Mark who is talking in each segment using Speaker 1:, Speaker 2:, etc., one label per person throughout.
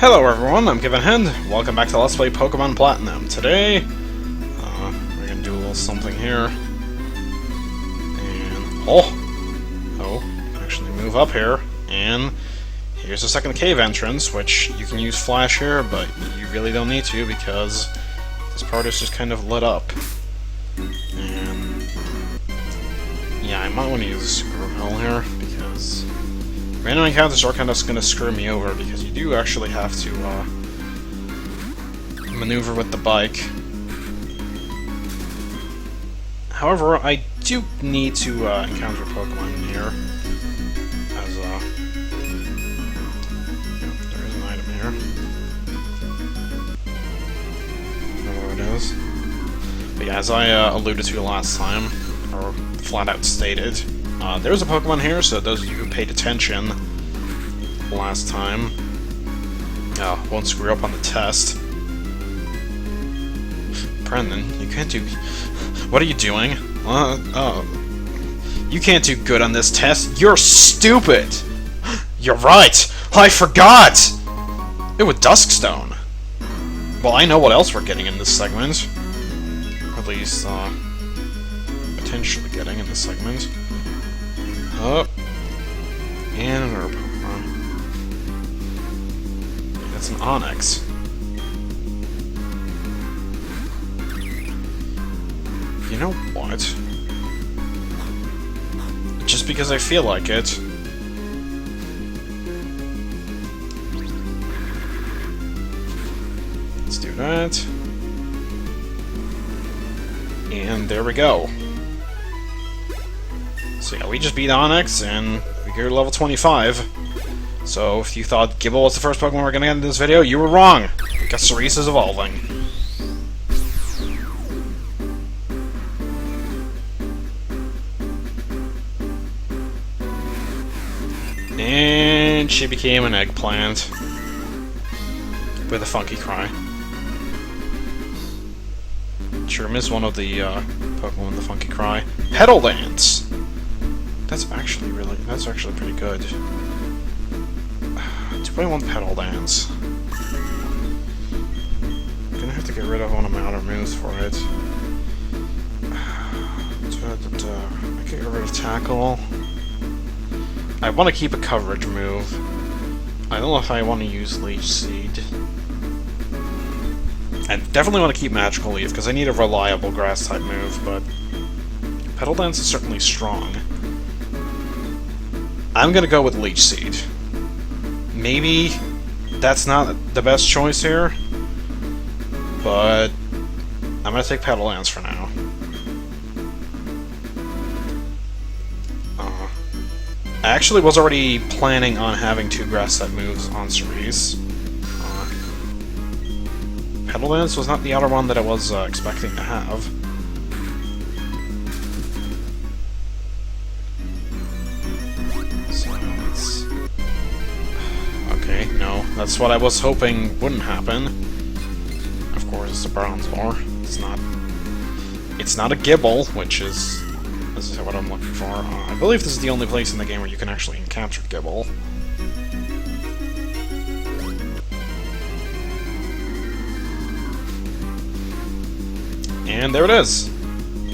Speaker 1: Hello everyone, I'm Given Head. Welcome back to Let's Play Pokemon Platinum. Today, we're gonna do a little something here. And, actually move up here. And here's the second cave entrance, which you can use Flash here, but you really don't need to because this part is just kind of lit up. And, yeah, I might want to use a Super Hill here because random encounters are kind of going to screw me over because you do actually have to maneuver with the bike. However, I do need to encounter Pokemon in here. As there is an item here. I don't know where it is. But yeah, as I alluded to last time, or flat out stated, there's a Pokemon here, so those of you who paid attention last time won't screw up on the test. Brendan, you can't do... What are you doing? You can't do good on this test. You're stupid! You're right! I forgot! It was Duskstone. Well, I know what else we're getting in this segment. Or at least, potentially getting in this segment. Oh, and another Pokemon. That's an Onix. You know what? Just because I feel like it. Let's do that. And there we go. So yeah, we just beat Onix, and we go to level 25. So if you thought Gible was the first Pokemon we're gonna get in this video, you were wrong! Because Cerise is evolving. And she became an eggplant. With a funky cry. Cherrim is one of the Pokemon with the funky cry. Petal Dance! That's actually pretty good. Do I want Petal Dance? I'm gonna have to get rid of one of my other moves for it. I can get rid of Tackle. I want to keep a coverage move. I don't know if I want to use Leech Seed. I definitely want to keep Magical Leaf because I need a reliable Grass-type move, but Petal Dance is certainly strong. I'm gonna go with Leech Seed. Maybe that's not the best choice here, but I'm gonna take Petal Dance for now. I actually was already planning on having two Grass-type moves on Cerise. Petal Dance was not the other one that I was expecting to have. Okay, no, that's what I was hoping wouldn't happen. Of course, it's a Bronzor. It's not a Gible, which is what I'm looking for. I believe this is the only place in the game where you can actually encounter Gible. And there it is!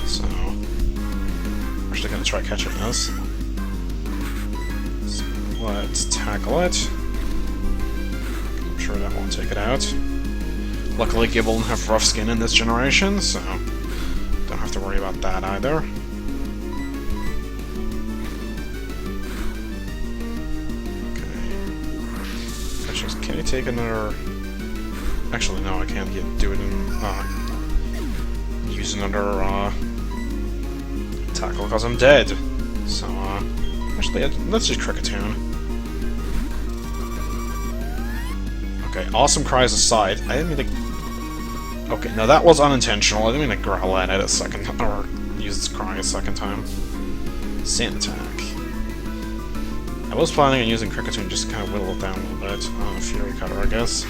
Speaker 1: So, I'm actually gonna try catching this. So, let's tackle it. I'm sure that won't take it out. Luckily, Gible doesn't have rough skin in this generation, so don't have to worry about that either. Can I take another... Actually, no, I can't do it in... use another, tackle because I'm dead. So, actually, let's just Kricketune. Okay, awesome cries aside, I didn't mean to... Okay, no, that was unintentional. I didn't mean to growl at it a second time, or use its cry a second time. Sand Attack. I was planning on using Kricketune just to kind of whittle it down a little bit. Fury Cutter, I guess.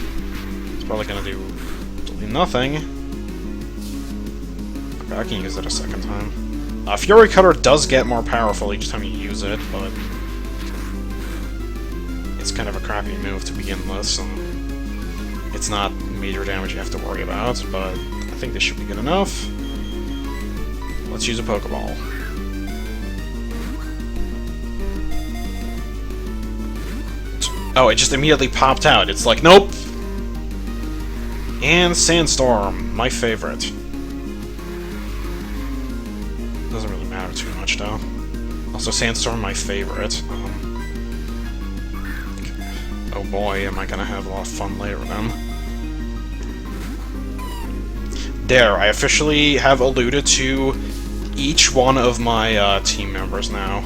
Speaker 1: It's probably gonna do absolutely nothing. Okay, I can use it a second time. Fury Cutter does get more powerful each time you use it, but it's kind of a crappy move to begin with, so It's not major damage you have to worry about, but I think this should be good enough. Let's use a Pokeball. Oh, it just immediately popped out. It's like, nope! And Sandstorm, my favorite. Doesn't really matter too much, though. Also, Sandstorm, my favorite. Oh boy, am I gonna have a lot of fun later then. There, I officially have alluded to each one of my team members now.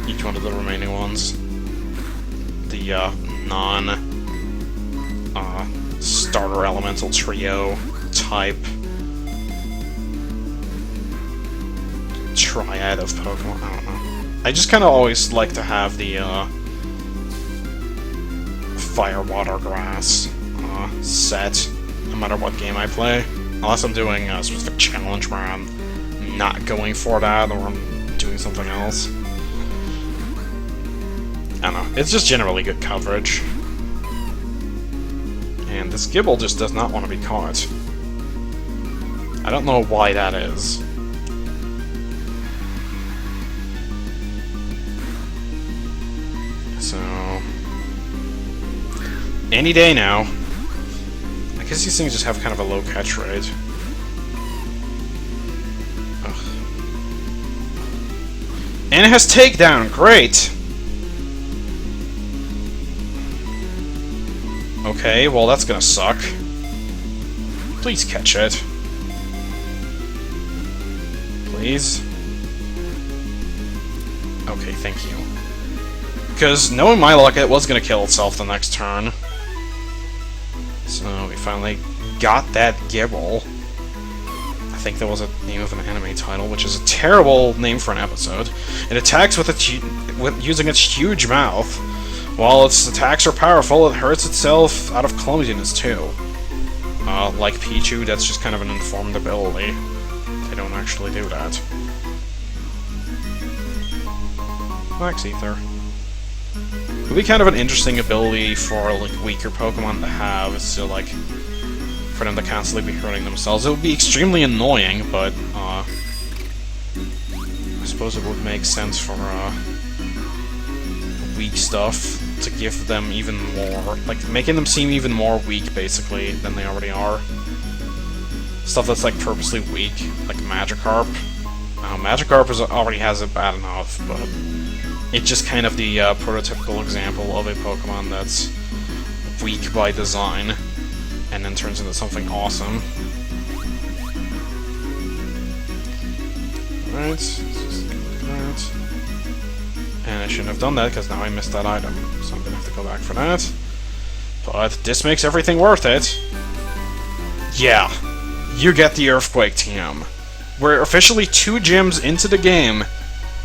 Speaker 1: Each one of the remaining ones. The non-starter elemental trio type triad of Pokemon. I don't know. I just kind of always like to have the Fire, Water, Grass set, no matter what game I play. Unless I'm doing a specific challenge where I'm not going for that, or I'm doing something else. I don't know. It's just generally good coverage. And this Gible just does not want to be caught. I don't know why that is. So... any day now. I guess these things just have kind of a low catch rate. Ugh. And it has takedown! Great! Okay, well that's gonna suck. Please catch it. Please? Okay, thank you. Because, knowing my luck, it was gonna kill itself the next turn. So, we finally got that Gible. I think that was a name of an anime title, which is a terrible name for an episode. It attacks with using its huge mouth. While its attacks are powerful, it hurts itself out of clumsiness, too. Like Pichu, that's just kind of an informed ability. They don't actually do that. Max Ether. It would be kind of an interesting ability for, like, weaker Pokemon to have, so, like, for them to constantly be hurting themselves. It would be extremely annoying, but, I suppose it would make sense for, weak stuff to give them even more, like, making them seem even more weak, basically, than they already are. Stuff that's, like, purposely weak, like Magikarp. Magikarp already has it bad enough, but it's just kind of the prototypical example of a Pokemon that's weak by design, and then turns into something awesome. Alright, let's just go like that. And I shouldn't have done that, because now I missed that item, so I'm gonna have to go back for that. But this makes everything worth it. Yeah, you get the Earthquake TM. We're officially 2 gyms into the game,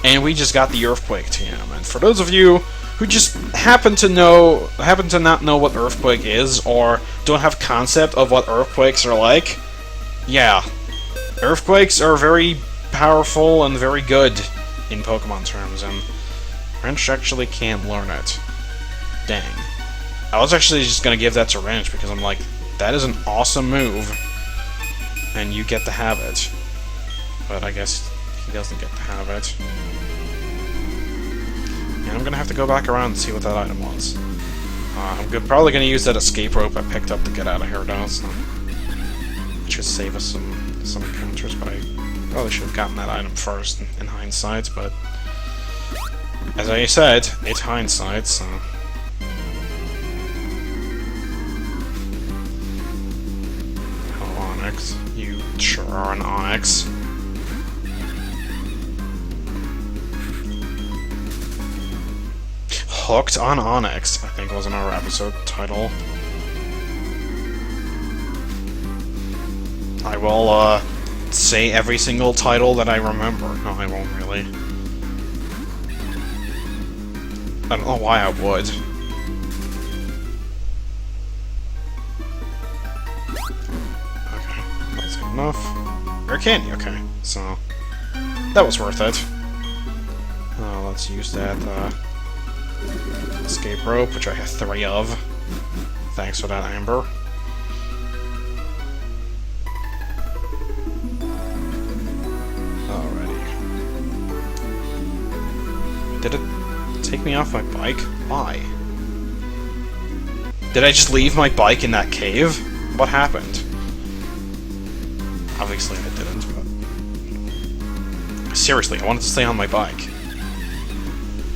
Speaker 1: and we just got the Earthquake TM. And for those of you who just happen to not know what Earthquake is, or don't have concept of what Earthquakes are like, yeah, Earthquakes are very powerful and very good in Pokemon terms, and Wrench actually can't learn it. Dang. I was actually just gonna give that to Wrench, because I'm like, that is an awesome move, and you get to have it. But I guess he doesn't get to have it. And I'm gonna have to go back around and see what that item was. I'm probably gonna use that escape rope I picked up to get out of here, though, so it should save us some encounters, but I probably should have gotten that item first in hindsight, but as I said, it's hindsight, so... Hello, Onyx. You sure are an Onyx. Hooked on Onyx, I think was another episode title. I will, say every single title that I remember. No, I won't really. I don't know why I would. Okay, that's good enough. Rare candy, okay. So, that was worth it. Let's use that, escape rope, which I have 3 of. Thanks for that, Amber. Alrighty. Did it take me off my bike? Why? Did I just leave my bike in that cave? What happened? Obviously I didn't, but... Seriously, I wanted to stay on my bike.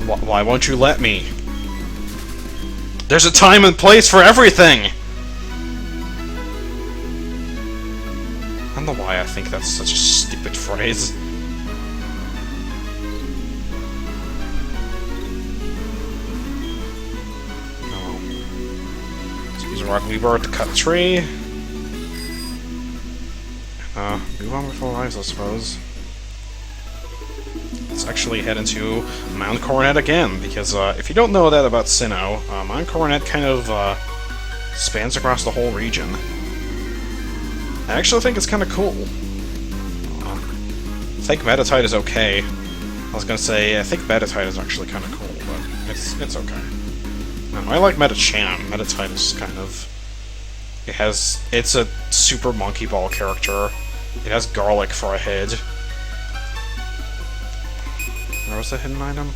Speaker 1: Why won't you let me? There's a time and place for everything! I don't know why I think that's such a stupid phrase. Oh. Let's use a rock weaver to cut a tree. Move on with our lives, I suppose. Let's actually head into Mount Coronet again, because if you don't know that about Sinnoh, Mount Coronet kind of spans across the whole region. I actually think it's kind of cool. I think Metatite is okay. I was gonna say, I think Metatite is actually kind of cool, but it's okay. I like Metachan. Metatite is kind of... It's a super Monkey Ball character. It has garlic for a head. Where was the hidden item?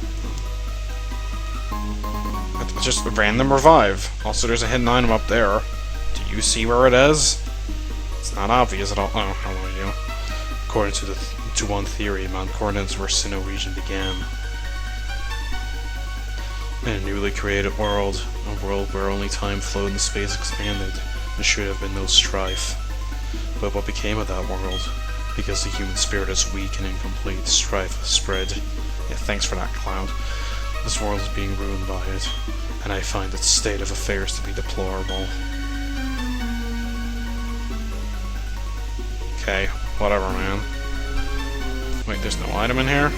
Speaker 1: It's just a random revive. Also, there's a hidden item up there. Do you see where it is? It's not obvious at all. Oh, how are you? According to one theory, Mount Coronet is where Sinnoh region began. In a newly created world, a world where only time flowed and space expanded, there should have been no strife. But what became of that world? Because the human spirit is weak and incomplete, strife has spread. Yeah, thanks for that, Cloud. This world is being ruined by it, and I find its state of affairs to be deplorable. Okay, whatever, man. Wait, there's no item in here?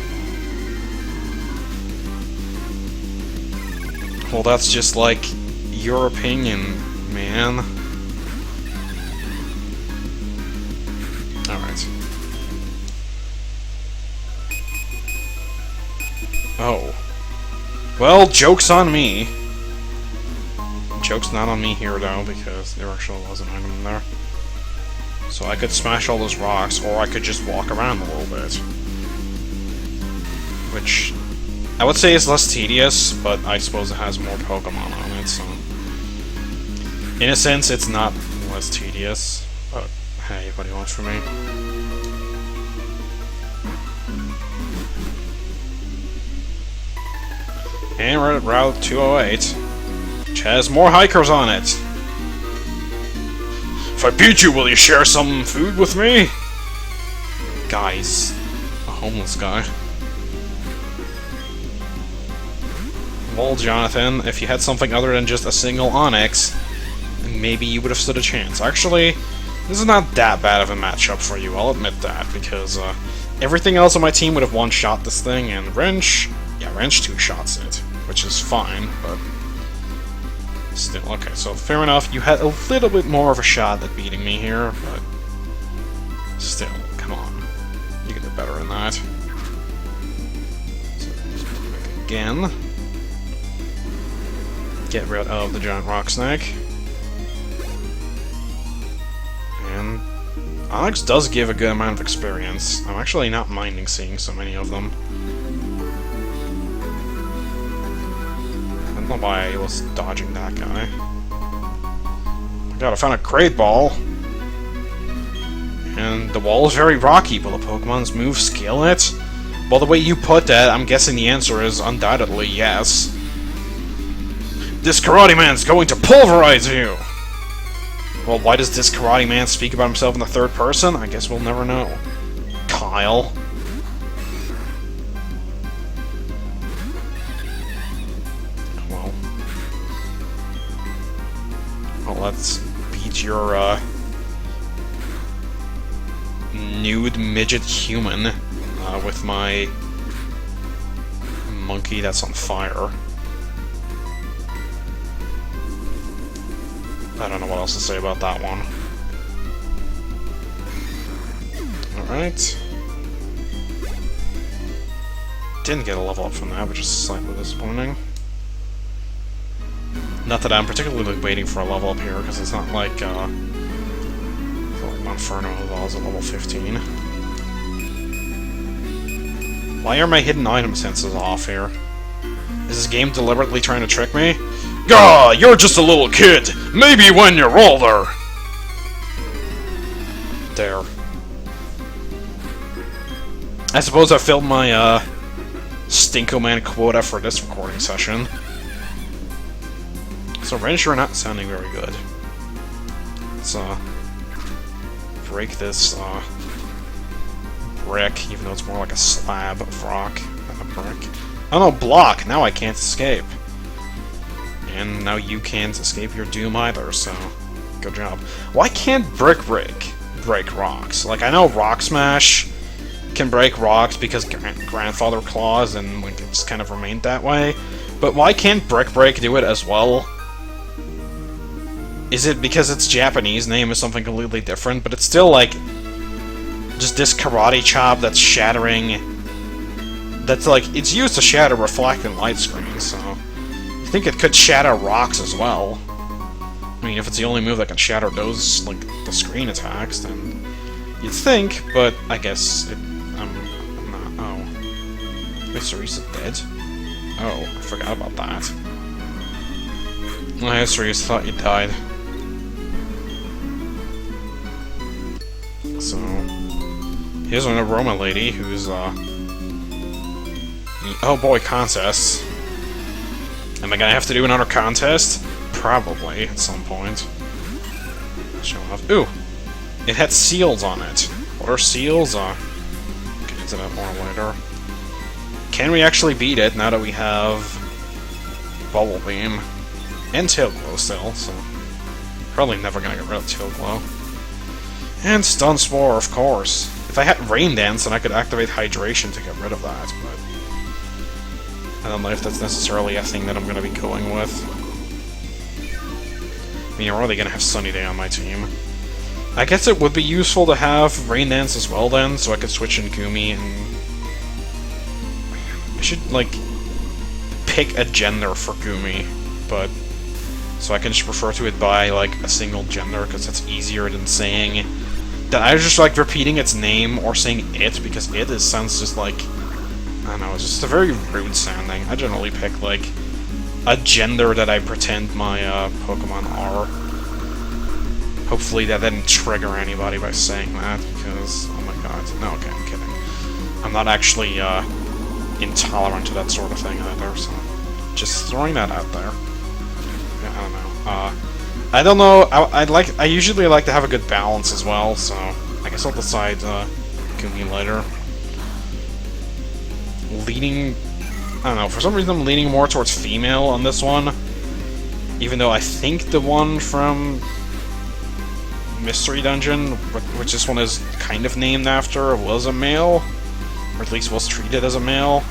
Speaker 1: Well, that's just like your opinion, man. Alright. Oh. Well, joke's on me. Joke's not on me here, though, because there actually was an item in there. So I could smash all those rocks, or I could just walk around a little bit. Which, I would say is less tedious, but I suppose it has more Pokemon on it, so... In a sense, it's not less tedious, but hey, what do you want from me? And we're at Route 208, which has more hikers on it. If I beat you, will you share some food with me? Guys, a homeless guy. Well, Jonathan, if you had something other than just a single Onyx, maybe you would have stood a chance. Actually, this is not that bad of a matchup for you, I'll admit that, because everything else on my team would have one-shot this thing, and Wrench two-shots it, which is fine, but still, okay, so fair enough, you had a little bit more of a shot at beating me here, but still, come on, you can do better than that. So, again, get rid of the giant rock snake. And Onyx does give a good amount of experience. I'm actually not minding seeing so many of them. I don't know why I was dodging that guy. Oh god, I found a Great Ball. And the wall is very rocky. Will the Pokemon's move scale it? Well, the way you put that, I'm guessing the answer is undoubtedly yes. This Karate Man's going to pulverize you! Well, why does this Karate Man speak about himself in the third person? I guess we'll never know. Kyle. Well, let's beat your, nude midget human, with my monkey that's on fire. I don't know what else to say about that one. Alright. Didn't get a level up from that, which is slightly disappointing. Not that I'm particularly waiting for a level up here, because it's not like, Monferno is at level 15. Why are my hidden item senses off here? Is this game deliberately trying to trick me? Gah, you're just a little kid! Maybe when you're older! There. I suppose I filled my, Stinko Man quota for this recording session. So Ranger not sounding very good. Let's, break this, brick, even though it's more like a slab of rock than a brick. Oh no, block! Now I can't escape. And now you can't escape your doom either, so good job. Why can't brick break rocks? Like, I know Rock Smash can break rocks because grandfather clause and like, it's kind of remained that way, but why can't brick break do it as well? Is it because its Japanese name is something completely different, but it's still like just this karate chop that's shattering, that's like, it's used to shatter reflecting light screens, so I think it could shatter rocks as well. I mean, if it's the only move that can shatter those, like, the screen attacks, then you'd think, but I guess I'm not. Oh. Wait, Cerise is dead? Oh, I forgot about that. I Cerise thought you died. So, here's an aroma lady who's, oh boy, contests. Am I gonna have to do another contest? Probably, at some point. Show off. Ooh! It had seals on it. What are seals? Get into that more later. Can we actually beat it now that we have Bubble Beam? And Tail Glow still, so probably never gonna get rid of Tail Glow. And Stun Spore, of course. If I had Rain Dance, then I could activate Hydration to get rid of that, but I don't know if that's necessarily a thing that I'm gonna be going with. I mean, you're already gonna have Sunny Day on my team. I guess it would be useful to have Rain Dance as well then, so I could switch in Gumi and... I should, like, pick a gender for Gumi, but... so I can just refer to it by, like, a single gender, because that's easier than saying... that I just like repeating its name or saying it, because it sounds just like... I don't know, it's just a very rude sounding. I generally pick, like, a gender that I pretend my Pokemon are. Hopefully that didn't trigger anybody by saying that, because, oh my god. No, okay, I'm kidding. I'm not actually intolerant to that sort of thing either, so just throwing that out there. Yeah, I don't know. I don't know, I usually like to have a good balance as well, so I guess I'll decide Gumi later. Leaning... I don't know, for some reason I'm leaning more towards female on this one. Even though I think the one from Mystery Dungeon, which this one is kind of named after, was a male. Or at least was treated as a male.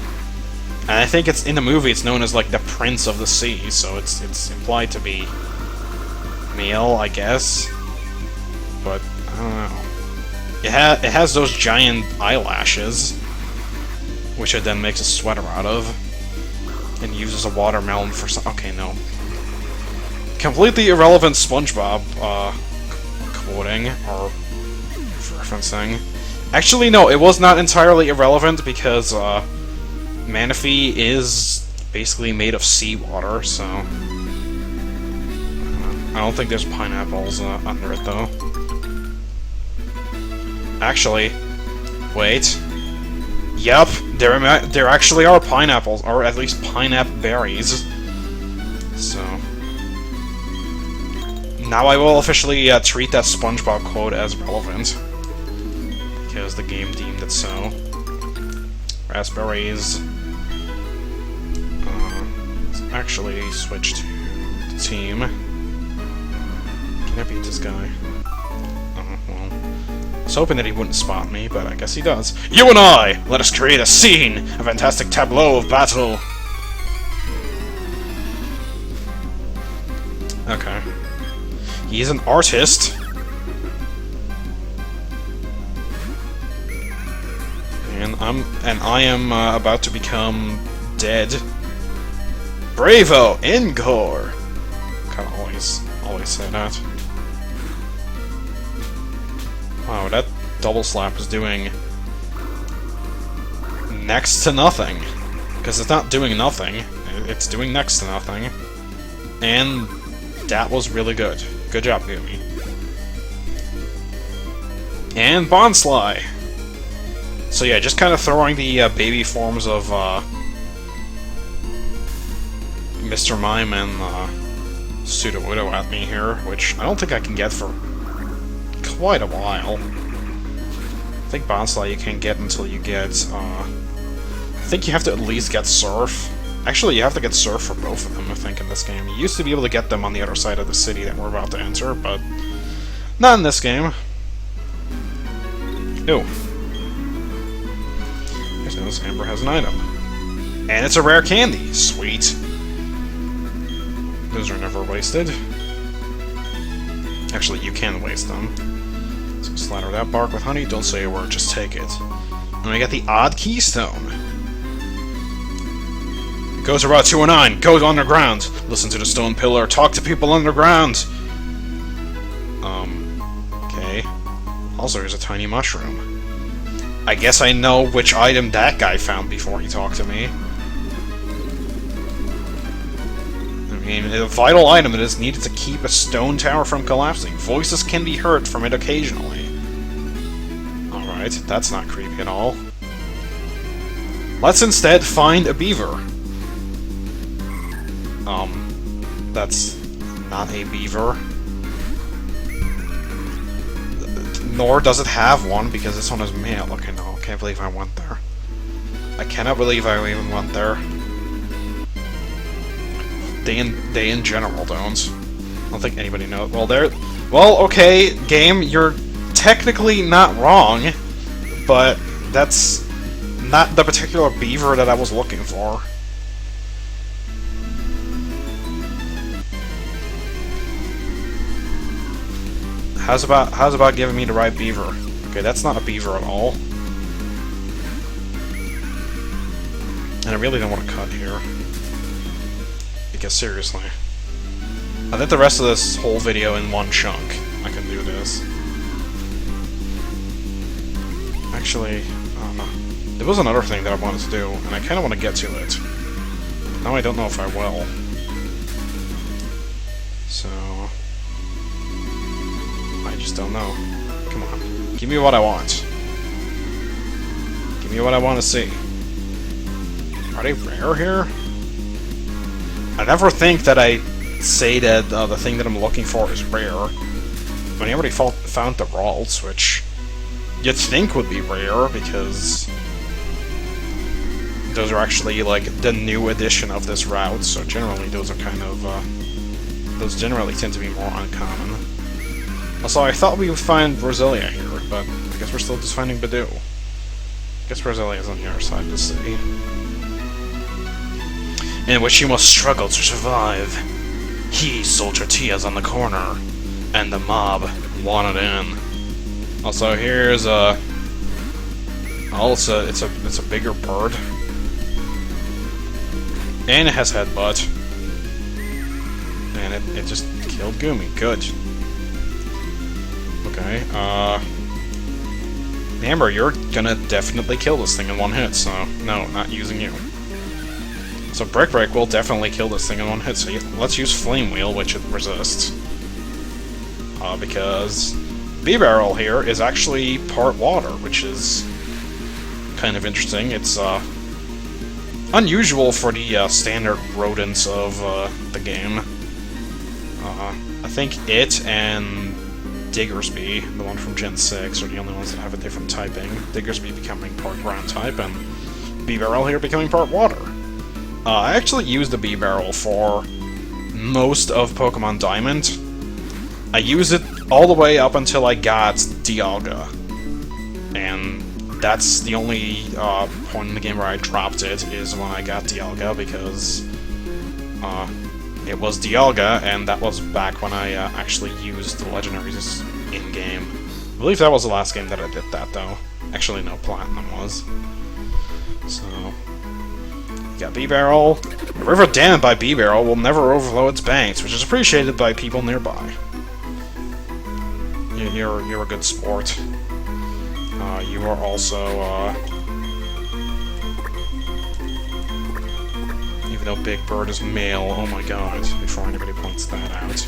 Speaker 1: And I think it's in the movie it's known as like the Prince of the Sea, so it's implied to be male, I guess. But I don't know. It has those giant eyelashes, which it then makes a sweater out of, and uses a watermelon for some... okay, no. Completely irrelevant SpongeBob, quoting, or referencing. Actually, no, it was not entirely irrelevant, because, Manaphy is basically made of seawater, so... I don't think there's pineapples, under it, though. Actually, wait... Yep, there actually are pineapples, or at least pineapple berries. So now I will officially treat that SpongeBob quote as relevant, because the game deemed it so. Raspberries. Let's actually switch to the team. Can I beat this guy? Oh, well. I was hoping that he wouldn't spot me, but I guess he does. You and I! Let us create a scene! A fantastic tableau of battle! Okay. He is an artist. And I am about to become dead. Bravo! Encore! can always say that. Wow, that double slap is doing next to nothing. Because it's not doing nothing, it's doing next to nothing. And that was really good. Good job, Goomy. And Bonsly! So yeah, just kind of throwing the baby forms of Mr. Mime and Sudowoodo at me here, which I don't think I can get for quite a while. I think Bonsly you can't get until you get, I think you have to at least get Surf. Actually, you have to get Surf for both of them, I think, in this game. You used to be able to get them on the other side of the city that we're about to enter, but not in this game. Ooh. There's no Amber has an item. And it's a rare candy! Sweet. Those are never wasted. Actually, you can waste them. So slather that bark with honey, don't say a word, just take it. And we got the Odd Keystone. Go to Route 209, go underground! Listen to the stone pillar, talk to people underground! Okay. Also, there's a tiny mushroom. I guess I know which item that guy found before he talked to me. I mean, a vital item that is needed to keep a stone tower from collapsing. Voices can be heard from it occasionally. Alright, that's not creepy at all. Let's instead find a beaver. That's not a beaver. Nor does it have one, because this one is male. Okay, no, I can't believe I went there. I cannot believe I even went there. They in general don't. I don't think anybody knows. Well, okay, game, you're technically not wrong, but that's not the particular beaver that I was looking for. How's about giving me the right beaver? Okay, that's not a beaver at all. And I really don't want to cut here. Because seriously. I think the rest of this whole video in one chunk. I can do this. Actually, there was another thing that I wanted to do, and I kind of want to get to it. Now I don't know if I will. So... I just don't know. Come on. Give me what I want. Give me what I want to see. Are they rare here? I never think that I say that the thing that I'm looking for is rare. I mean, I already found the Ralts, which you'd think would be rare, because those are actually, like, the new edition of this route, so generally those are kind of, those generally tend to be more uncommon. Also, I thought we would find Roselia here, but I guess we're still just finding Bidoof. I guess Roselia's on the other side of the city. In which you must struggle to survive. He sold tortillas on the corner, and the mob wanted in. Also, here's a... Oh, it's a bigger bird. And it has headbutt. And it just killed Goomy. Good. Okay, Amber, you're gonna definitely kill this thing in one hit, so no, not using you. So Brick Break will definitely kill this thing in one hit, so let's use Flame Wheel, which it resists. Because Bibarel here is actually part water, which is kind of interesting. It's unusual for the standard rodents of the game. I think it and Diggersby, the one from Gen 6, are the only ones that have a different typing. Diggersby becoming part ground type, and Bibarel here becoming part water. I actually used the Bibarel for most of Pokemon Diamond. I used it all the way up until I got Dialga. And that's the only point in the game where I dropped it, is when I got Dialga, because it was Dialga, and that was back when I actually used the legendaries in-game. I believe that was the last game that I did that, though. Actually, no, Platinum was. So... You got Bibarel. A river dammed by Bibarel will never overflow its banks, which is appreciated by people nearby. You're a good sport. You are also, even though Big Bird is male, oh my god, before anybody points that out.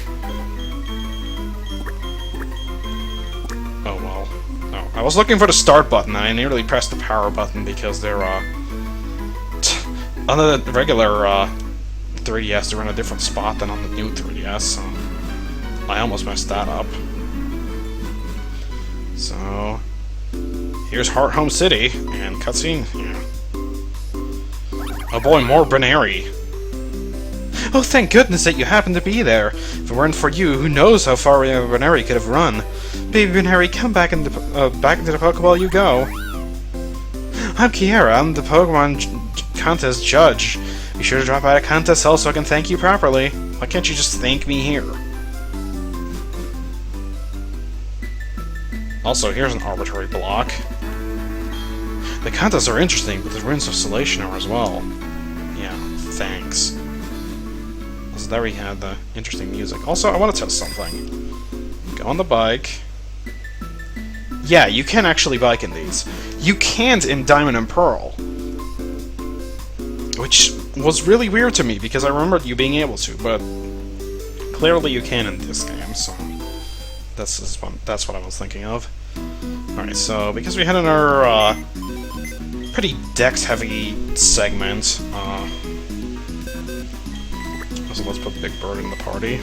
Speaker 1: Oh well. Oh, I was looking for the start button, and I nearly pressed the power button because they're, on the regular, 3DS, they're in a different spot than on the new 3DS, so I almost messed that up. So, here's Heart Home City, and cutscene. Yeah. Oh boy, more Brinary. Oh, thank goodness that you happened to be there. If it weren't for you, who knows how far Brinary could have run. Baby Brinary, come back into the Pokeball you go. I'm Kiera, I'm the Pokemon contest judge. Be sure to drop by a contest cell so I can thank you properly. Why can't you just thank me here? Also, here's an arbitrary block. The contests are interesting, but the Runes of Salation are as well. Yeah, thanks. Also, there we had the interesting music. Also, I want to test something. Go on the bike. Yeah, you can actually bike in these. You can't in Diamond and Pearl. Which was really weird to me, because I remembered you being able to, but clearly you can in this game, so that's what I was thinking of. Alright, so because we had another pretty dex-heavy segment, so let's put Big Bird in the party.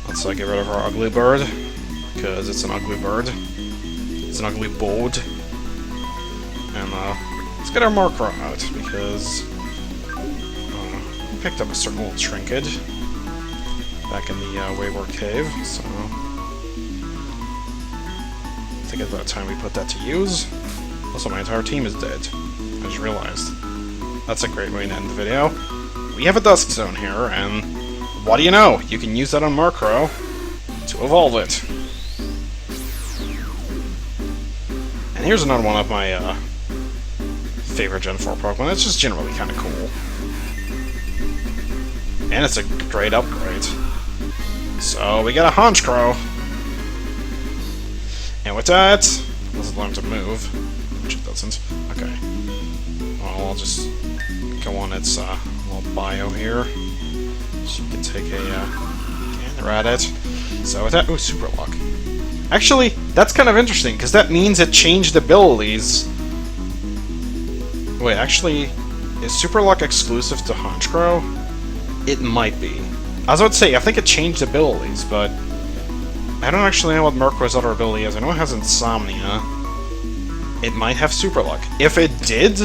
Speaker 1: Let's get rid of our ugly bird, because it's an ugly bird. It's an ugly board. And let's get our Honchkrow out, because we picked up a certain little trinket back in the Wayward Cave, so I think it's about time we put that to use. Also, my entire team is dead. I just realized. That's a great way to end the video. We have a Dusk Zone here, and what do you know? You can use that on Honchkrow to evolve it. And here's another one of my favorite Gen 4 Pokemon. It's just generally kind of cool. And it's a great upgrade. So, we got a Honchkrow. And with that, let's learn to move. Which it doesn't. Okay. Well, I'll just go on its little bio here. So you can take a gander at it. So with that, ooh, Super Luck. Actually, that's kind of interesting, because that means it changed abilities. Wait, actually, is Super Luck exclusive to Honchkrow? It might be. I was about to say, I think it changed abilities, but I don't actually know what Honchkrow's other ability is. I know it has Insomnia. It might have Super Luck. If it did,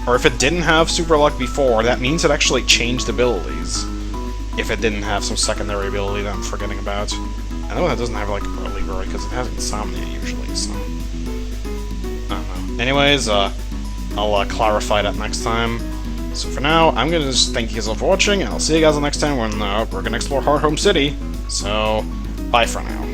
Speaker 1: or if it didn't have Super Luck before, that means it actually changed abilities. If it didn't have some secondary ability that I'm forgetting about. I know that doesn't have, like, Early Bird, because it has Insomnia usually, so I don't know. Anyways, I'll clarify that next time. So for now, I'm gonna just thank you guys all for watching, and I'll see you guys next time when we're gonna explore Heart Home City. So, bye for now.